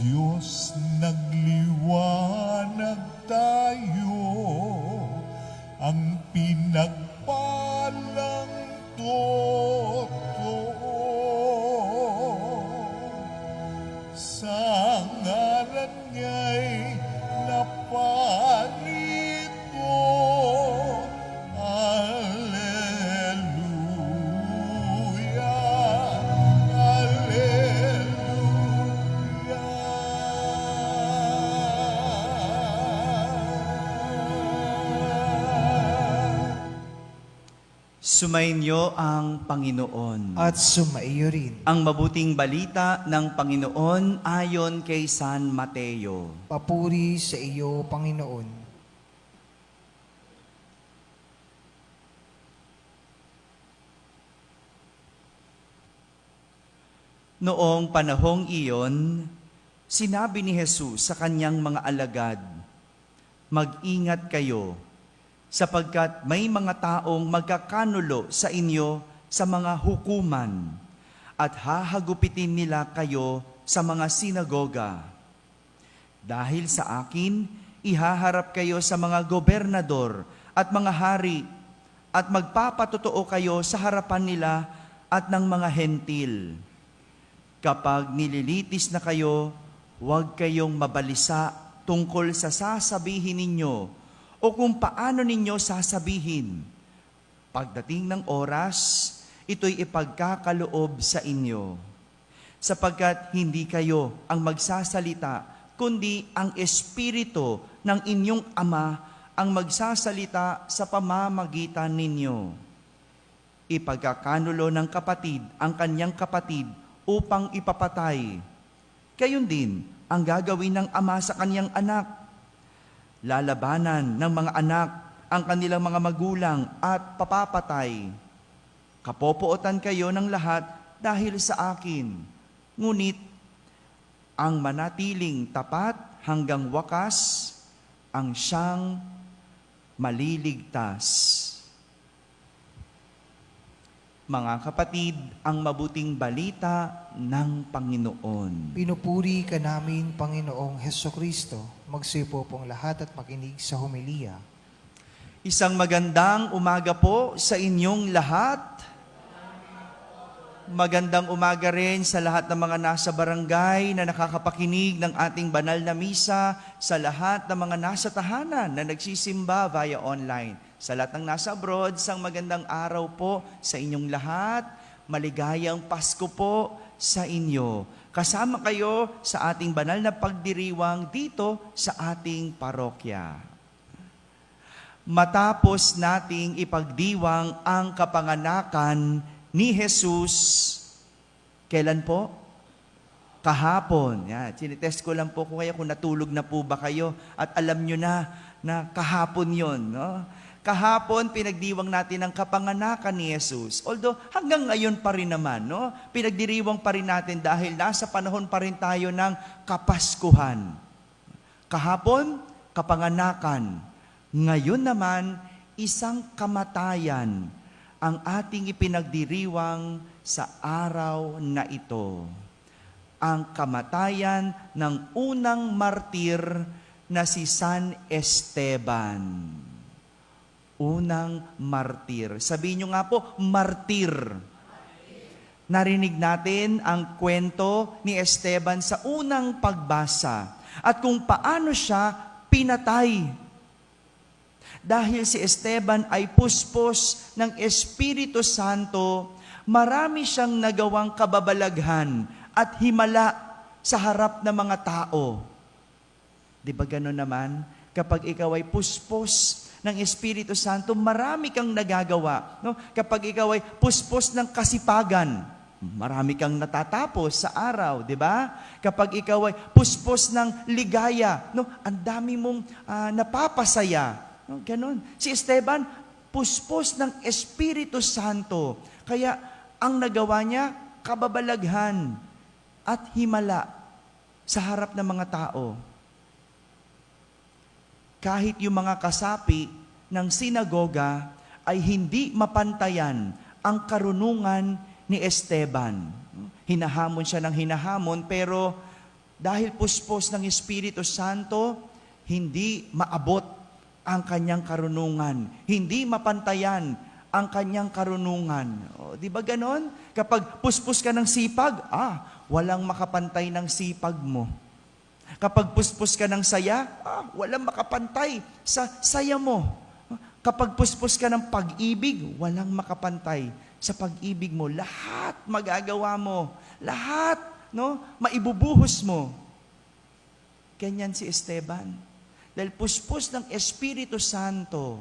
Diyos nagliwanag tayo, ang pinagpalang totoo. Sa ngalan niya'y naparito. Alleluia, Alleluia. Sumainyo ang Panginoon. At sumaiyo rin. Ang mabuting balita ng Panginoon ayon kay San Mateo. Papuri sa iyo, Panginoon. Noong panahong iyon, sinabi ni Jesus sa kanyang mga alagad, "Mag-ingat kayo, sapagkat may mga taong magkakanulo sa inyo sa mga hukuman at hahagupitin nila kayo sa mga sinagoga. Dahil sa akin, ihaharap kayo sa mga gobernador at mga hari at magpapatotoo kayo sa harapan nila at ng mga hentil. Kapag nililitis na kayo, huwag kayong mabalisa tungkol sa sasabihin ninyo o kung paano ninyo sasabihin. Pagdating ng oras, ito'y ipagkakaloob sa inyo. Sapagkat hindi kayo ang magsasalita, kundi ang Espiritu ng inyong Ama ang magsasalita sa pamamagitan ninyo. Ipagkakanulo ng kapatid ang kanyang kapatid upang ipapatay. Gayon din ang gagawin ng ama sa kanyang anak. Lalabanan ng mga anak ang kanilang mga magulang at papapatay. Kapopootan kayo ng lahat dahil sa akin. Ngunit ang manatiling tapat hanggang wakas ang siyang maliligtas." Mga kapatid, ang mabuting balita ng Panginoon. Pinupuri ka namin, Panginoong Hesukristo. Magsipo pong lahat at makinig sa homilia. Isang magandang umaga po sa inyong lahat. Magandang umaga rin sa lahat ng mga nasa barangay na nakakapakinig ng ating banal na misa, sa lahat ng mga nasa tahanan na nagsisimba via online. Sa lahat ng nasa abroad, isang magandang araw po sa inyong lahat. Maligayang Pasko po sa inyo. Kasama kayo sa ating banal na pagdiriwang dito sa ating parokya. Matapos nating ipagdiwang ang kapanganakan ni Jesus, kailan po? Kahapon. Yan. Sinitest ko lang po kung natulog na po ba kayo at alam nyo na kahapon yon, no? Kahapon, pinagdiwang natin ang kapanganakan ni Jesus. Although, hanggang ngayon pa rin naman, no? Pinagdiriwang pa rin natin dahil nasa panahon pa rin tayo ng Kapaskuhan. Kahapon, kapanganakan. Ngayon naman, isang kamatayan ang ating ipinagdiriwang sa araw na ito. Ang kamatayan ng unang martir na si San Esteban. Unang martir. Sabihin nyo nga po, martir. Narinig natin ang kwento ni Esteban sa unang pagbasa at kung paano siya pinatay. Dahil si Esteban ay puspos ng Espiritu Santo, marami siyang nagawang kababalaghan at himala sa harap ng mga tao. Di ba gano'n naman? Kapag ikaw ay puspos ng Espiritu Santo, marami kang nagagawa. No? Kapag ikaw ay puspos ng kasipagan, marami kang natatapos sa araw, di ba? Kapag ikaw ay puspos ng ligaya, no? Ang dami mong napapasaya. No? Ganon. Si Esteban, puspos ng Espiritu Santo. Kaya ang nagawa niya, kababalaghan at himala sa harap ng mga tao. Kahit yung mga kasapi ng sinagoga ay hindi mapantayan ang karunungan ni Esteban. Hinahamon siya ng hinahamon, pero dahil puspos ng Espiritu Santo, hindi maabot ang kanyang karunungan. Hindi mapantayan ang kanyang karunungan. O, di ba ganon? Kapag puspos ka ng sipag, walang makapantay ng sipag mo. Kapag puspos ka ng saya, walang makapantay sa saya mo. Kapag puspos ka ng pag-ibig, walang makapantay sa pag-ibig mo. Lahat magagawa mo. Lahat, maibubuhos mo. Ganyan si Esteban. Dahil puspos ng Espiritu Santo.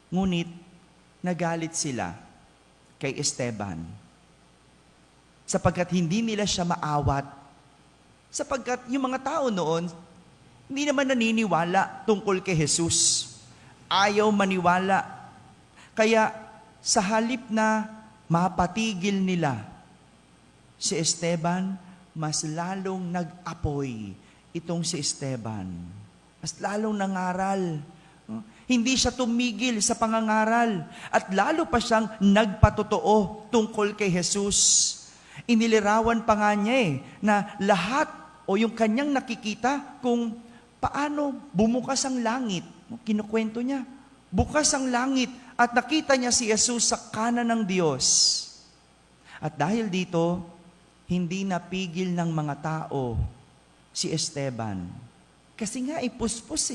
Ngunit, nagalit sila kay Esteban. Sapagkat hindi nila siya maawat. Sapagkat yung mga tao noon, hindi naman naniniwala tungkol kay Jesus. Ayaw maniwala. Kaya sa halip na mapatigil nila si Esteban, mas lalong nag-apoy itong si Esteban. Mas lalong nangaral. Hindi siya tumigil sa pangangaral. At lalo pa siyang nagpatotoo tungkol kay Jesus. Inilirawan pa nga niya na lahat o yung kanyang nakikita kung paano bumukas ang langit. Kinukwento niya. Bukas ang langit at nakita niya si Jesus sa kanan ng Diyos. At dahil dito, hindi napigil ng mga tao si Esteban. Kasi nga puspos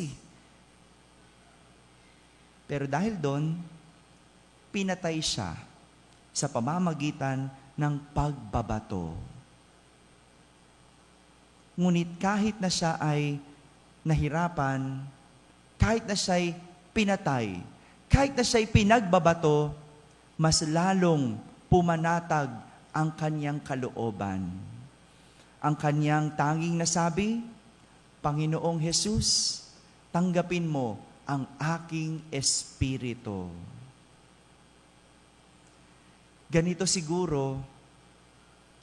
Pero dahil doon, pinatay siya sa pamamagitan ng pagbabato. Ngunit kahit na siya ay nahirapan, kahit na siya ay pinatay, kahit na siya ay pinagbabato, mas lalong pumanatag ang kanyang kalooban. Ang kanyang tanging nasabi, Panginoong Jesus, tanggapin mo ang aking espiritu. Ganito siguro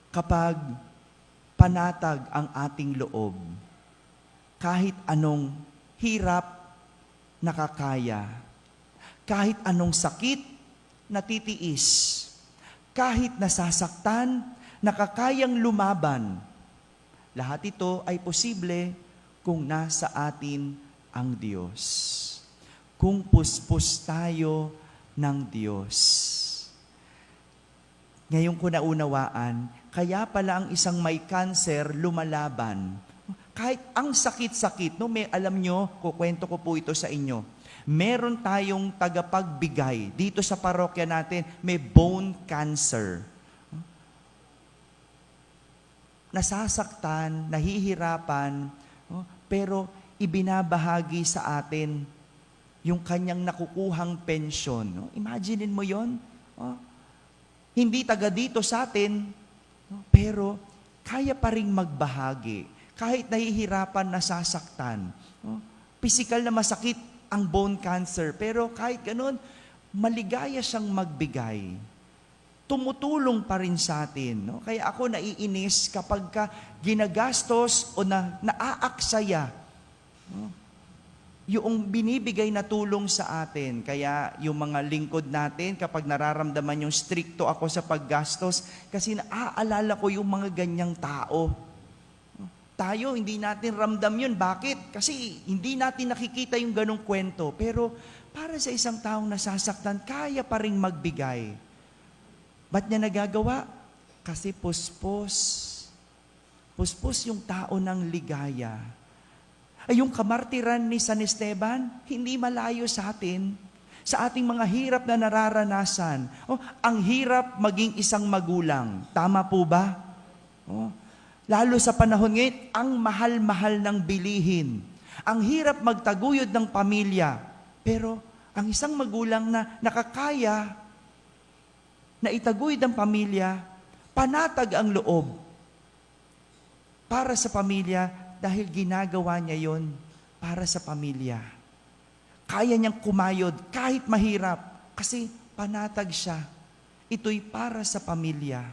kapag panatag ang ating loob, kahit anong hirap nakakaya, kahit anong sakit natitiis, kahit nasasaktan, nakakayang lumaban. Lahat ito ay posible kung nasa atin ang Diyos. Kung puspos tayo ng Diyos. Ngayon ko naunawaan, kaya pala ang isang may cancer lumalaban. Kahit ang sakit-sakit, alam nyo, kukwento ko po ito sa inyo. Meron tayong tagapagbigay dito sa parokya natin, may bone cancer. Nasasaktan, nahihirapan, pero ibinabahagi sa atin yung kanyang nakukuhang pensyon. Imaginein mo yon. Hindi taga dito sa atin, pero kaya pa rin magbahagi. Kahit nahihirapan, nasasaktan. Physical na masakit ang bone cancer, pero kahit ganun, maligaya siyang magbigay. Tumutulong pa rin sa atin. Kaya ako naiinis kapag ginagastos o naaaksaya yung binibigay na tulong sa atin. Kaya yung mga lingkod natin, kapag nararamdaman yung stricto ako sa paggastos, kasi naaalala ko yung mga ganyang tao. Tayo, hindi natin ramdam yun. Bakit? Kasi hindi natin nakikita yung ganong kwento. Pero para sa isang taong nasasaktan, kaya pa rin magbigay. Ba't niya nagagawa? Kasi puspos. Puspos yung tao ng ligaya. Ay yung kamartiran ni San Esteban, hindi malayo sa atin, sa ating mga hirap na nararanasan. Ang hirap maging isang magulang. Tama po ba? Lalo sa panahon ngayon, ang mahal-mahal ng bilihin. Ang hirap magtaguyod ng pamilya. Pero ang isang magulang na nakakaya na itaguyod ang pamilya, panatag ang loob para sa pamilya dahil ginagawa niya yon para sa pamilya. Kaya niyang kumayod kahit mahirap kasi panatag siya. Ito'y para sa pamilya.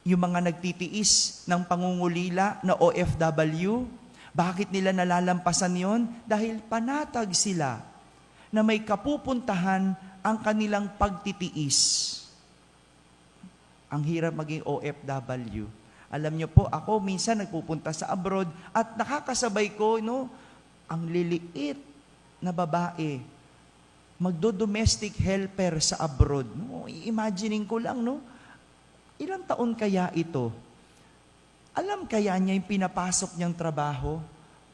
Yung mga nagtitiis ng pangungulila na OFW, bakit nila nalalampasan yon? Dahil panatag sila na may kapupuntahan ang kanilang pagtitiis. Ang hirap maging OFW. Alam niyo po, ako minsan nagpupunta sa abroad at nakakasabay ko, no, ang liliit na babae, magdo-domestic helper sa abroad. No, imagining ko lang, no, ilang taon kaya ito? Alam kaya niya yung pinapasok niyang trabaho?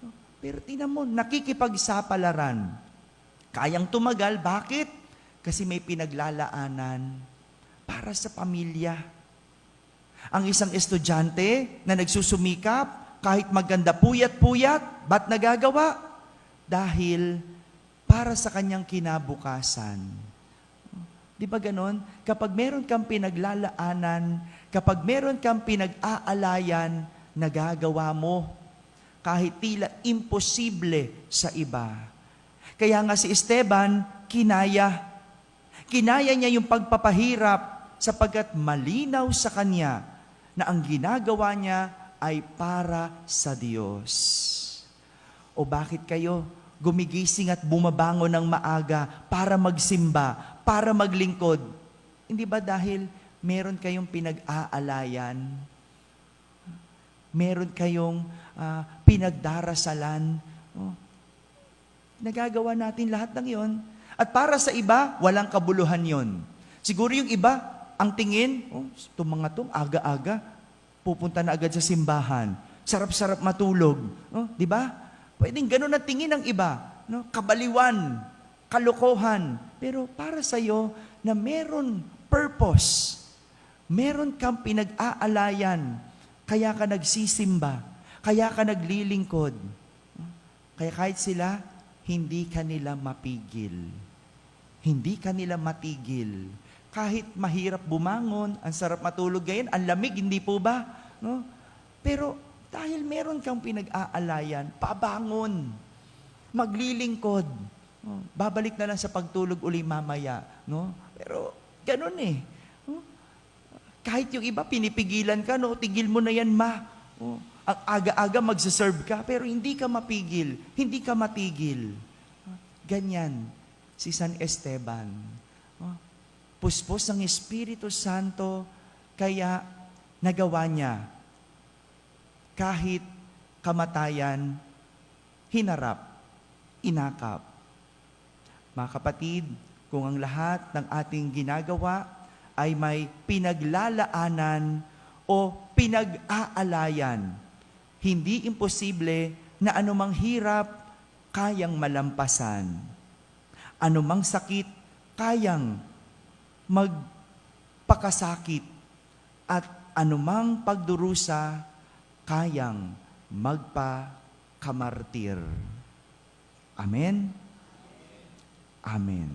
No, pero tingnan mo, nakikipagsapalaran. Kayang tumagal, bakit? Kasi may pinaglalaanan para sa pamilya. Ang isang estudyante na nagsusumikap, kahit maganda puyat-puyat, ba't nagagawa? Dahil para sa kanyang kinabukasan. Di ba ganon? Kapag meron kang pinaglalaanan, kapag meron kang pinag-aalayan, nagagawa mo. Kahit tila imposible sa iba. Kaya nga si Esteban, kinaya niya yung pagpapahirap sapagkat malinaw sa kanya na ang ginagawa niya ay para sa Diyos. O bakit kayo gumigising at bumabangon ng maaga para magsimba, para maglingkod? Hindi ba dahil meron kayong pinag-aalayan? Meron kayong pinagdarasalan? Nagagawa natin lahat ng yon. At para sa iba, walang kabuluhan yon. Siguro yung iba, ang tingin, itong mga to, aga-aga, pupunta na agad sa simbahan. Sarap-sarap matulog. Di ba? Pwedeng ganun ang tingin ng iba. No? Kabaliwan, kalokohan. Pero para sa iyo na meron purpose, meron kang pinag-aalayan, kaya ka nagsisimba, kaya ka naglilingkod. Kaya kahit sila, hindi ka nila mapigil. Hindi ka nila matigil. Kahit mahirap bumangon, ang sarap matulog ngayon, ang lamig, hindi po ba? No? Pero dahil meron kang pinag-aalayan, pabangon, maglilingkod. No? Babalik na lang sa pagtulog uli mamaya. No? Pero ganun eh. No? Kahit yung iba, pinipigilan ka, no? Tigil mo na yan, ma. No? Ang aga-aga magsaserve ka, pero hindi ka mapigil, hindi ka matigil. Ganyan si San Esteban. Puspos ng Espiritu Santo, kaya nagawa niya. Kahit kamatayan, hinarap, inakap. Mga kapatid, kung ang lahat ng ating ginagawa ay may pinaglalaanan o pinag-aalayan, hindi imposible na anumang hirap kayang malampasan. Anumang sakit kayang magpakasakit at anumang pagdurusa kayang magpakamartir. Amen? Amen.